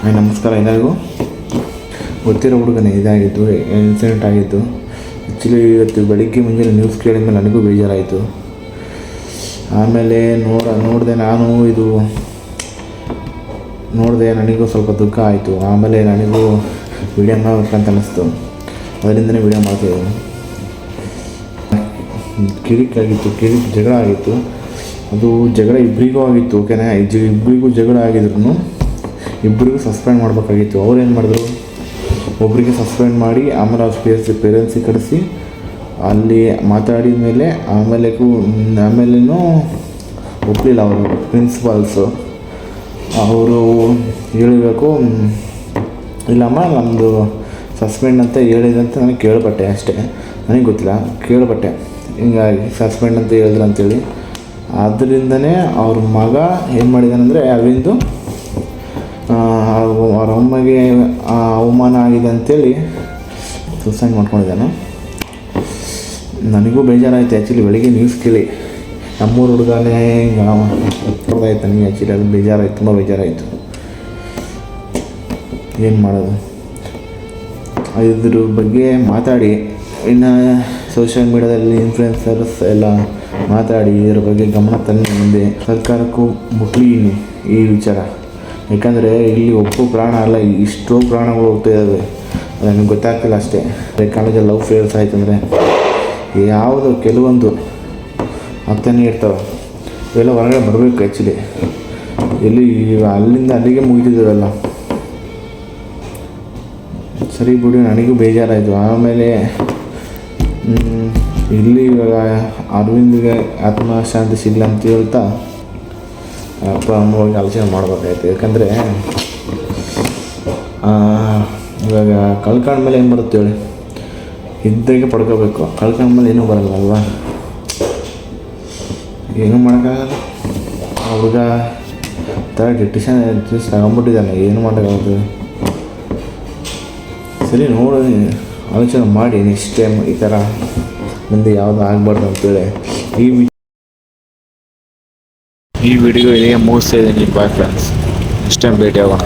ನಮಸ್ಕಾರ ಎಲ್ಲರಿಗೂ. ಗೊತ್ತಿರೋ ಹುಡುಗನೇ ಇದಾಗಿತ್ತು, ಇನ್ಸಿಡೆಂಟ್ ಆಗಿತ್ತು. ಆ್ಯಕ್ಚುಲಿ ಇವತ್ತು ಬೆಳಿಗ್ಗೆ ಮುಂಜಾನೆ ನ್ಯೂಸ್ ಕೇಳಿದ ಮೇಲೆ ನನಗೂ ಬೇಜಾರಾಯಿತು. ಆಮೇಲೆ ನೋಡಿದೆ ನಾನು ಇದು ನೋಡಿದೆ, ನನಗೂ ಸ್ವಲ್ಪ ದುಃಖ ಆಯಿತು. ಆಮೇಲೆ ನನಗೂ ವೀಡಿಯೋ ಮಾಡಬೇಕಂತ ಅನ್ನಿಸ್ತು, ಅದರಿಂದನೇ ವೀಡಿಯೋ ಮಾಡ್ತಾಯಿದ್ದೀನಿ. ಕಿರಿಕ್ ಜಗಳ ಆಗಿತ್ತು. ಅದು ಜಗಳ ಇಬ್ಬರಿಗೂ ಆಗಿತ್ತು, ಓಕೆನಾ. ಇಬ್ಬರಿಗೂ ಜಗಳ ಆಗಿದ್ರು ಇಬ್ಬರಿಗೂ ಸಸ್ಪೆಂಡ್ ಮಾಡಬೇಕಾಗಿತ್ತು. ಅವ್ರು ಏನು ಮಾಡಿದ್ರು, ಒಬ್ಬರಿಗೆ ಸಸ್ಪೆಂಡ್ ಮಾಡಿ ಆಮೇಲೆ ಅವ್ರ ಪೇರೆಂಟ್ಸಿಗೆ ಕಳಿಸಿ ಅಲ್ಲಿ ಮಾತಾಡಿದ ಮೇಲೆ ಆಮೇಲೇನೂ ಒಪ್ಪಲಿಲ್ಲ ಅವರು ಪ್ರಿನ್ಸಿಪಾಲ್ಸು. ಅವರು ಹೇಳಬೇಕು, ಇಲ್ಲಮ್ಮ ನಮ್ಮದು ಸಸ್ಪೆಂಡ್ ಅಂತ ಹೇಳಿದಂತ ನನಗೆ ಕೇಳ್ಪಟ್ಟೆ ಅಷ್ಟೇ, ನನಗೆ ಗೊತ್ತಿಲ್ಲ, ಕೇಳ್ಪಟ್ಟೆ ಹಿಂಗಾಗಿ ಸಸ್ಪೆಂಡ್ ಅಂತ ಹೇಳಿದ್ರು ಅಂತೇಳಿ. ಆದ್ದರಿಂದನೇ ಅವ್ರ ಮಗ ಏನು ಮಾಡಿದಾನಂದರೆ ಅವಿಂದು ಅವ್ರ ಅಮ್ಮಗೆ ಅವಮಾನ ಆಗಿದೆ ಅಂಥೇಳಿ ಸೂಸೈಡ್ ಮಾಡ್ಕೊಂಡಿದ್ದಾನೆ. ನನಗೂ ಬೇಜಾರಾಯಿತು ಆ್ಯಕ್ಚುಲಿ. ಬೆಳಿಗ್ಗೆ ನ್ಯೂಸ್ ಕೇಳಿ ನಮ್ಮೂರು ಹುಡುಗನೇ ನೋಡ್ದಾಯ್ತು ನನಗೆ. ಆ್ಯಕ್ಚುಲಿ ಅದು ಬೇಜಾರಾಯಿತು, ತುಂಬ ಬೇಜಾರಾಯಿತು. ಏನು ಮಾಡೋದು, ಇದ್ರ ಬಗ್ಗೆ ಮಾತಾಡಿ ಇನ್ನು ಸೋಷಿಯಲ್ ಮೀಡ್ಯಾದಲ್ಲಿ ಇನ್ಫ್ಲುಯೆನ್ಸರ್ಸ್ ಎಲ್ಲ ಮಾತಾಡಿ ಇದ್ರ ಬಗ್ಗೆ ಗಮನ ತಂದು ಮುಂದೆ ಸರ್ಕಾರಕ್ಕೂ ಮುಟ್ಲಿ ಈ ವಿಚಾರ. ಯಾಕಂದರೆ ಇಲ್ಲಿ ಒಬ್ಬ ಪ್ರಾಣ ಅಲ್ಲ, ಇಷ್ಟೋ ಪ್ರಾಣಗಳು ಹೋಗ್ತಾ ಇದ್ದಾವೆ. ನನಗೆ ಗೊತ್ತಾಗ್ತಿಲ್ಲ ಅಷ್ಟೇ. ಕಾಲೇಜಲ್ಲಿ ಲವ್ ಫೇಲ್ಸ್ ಆಯ್ತು ಅಂದರೆ ಯಾವುದು ಕೆಲವೊಂದು ಆಗ್ತಾನೆ ಇರ್ತವೆ. ಇವೆಲ್ಲ ಹೊರಗಡೆ ಬರಬೇಕು ಆ್ಯಕ್ಚುಲಿ. ಎಲ್ಲಿ ಅಲ್ಲಿಂದ ಅಲ್ಲಿಗೆ ಮುಗಿದಿದ್ದಾವೆಲ್ಲ. ಸರಿ ಬಿಡಿ, ನನಗೂ ಬೇಜಾರಾಯಿತು. ಆಮೇಲೆ ಇಲ್ಲಿ ಇವಾಗ ಅರವಿಂದ್ಗೆ ಆತ್ಮಶಾಂತಿ ಸಿಗಲ್ಲ ಅಂತ ಹೇಳ್ತಾ ಅಪ್ಪ ಅಮ್ಮ ಹೋಗಿ ಆಲೋಚನೆ ಮಾಡಬೇಕಾಯ್ತು. ಯಾಕಂದರೆ ಇವಾಗ ಕಳ್ಕೊಂಡ್ಮೇಲೆ ಏನು ಬರುತ್ತೆ ಹೇಳಿ, ಇದ್ದಾಗೆ ಪಡ್ಕೋಬೇಕು. ಕಳ್ಕೊಂಡ್ಮೇಲೆ ಏನೂ ಬರಲ್ಲ ಅಲ್ವಾ, ಏನೂ ಮಾಡೋಕ್ಕಾಗಲ್ಲ. ಆ ಹುಡುಗ ಥರ ಡಿಸಿಷನ್ ತಗೊಂಬಿಟ್ಟಿದ್ದಾನೆ, ಏನು ಮಾಡೋಕ್ಕಾಗುತ್ತೆ. ಸರಿ ನೋಡಿ ಆಲೋಚನೆ ಮಾಡಿ ನೆಕ್ಸ್ಟ್ ಟೈಮ್ ಈ ಥರ ಮುಂದೆ ಯಾವುದು ಆಗಬಾರ್ದು ಅಂತೇಳಿ ಈ ವಿಡಿಯೋ ಇದೇ ಮುಗಿಸ್ತಾ ಇದ್ದೀನಿ. ಬಾಯ್ ಫ್ರೆಂಡ್ಸ್, ನೆಕ್ಸ್ಟ್ ಟೈಮ್ ಭೇಟಿ ಆಗೋಣ.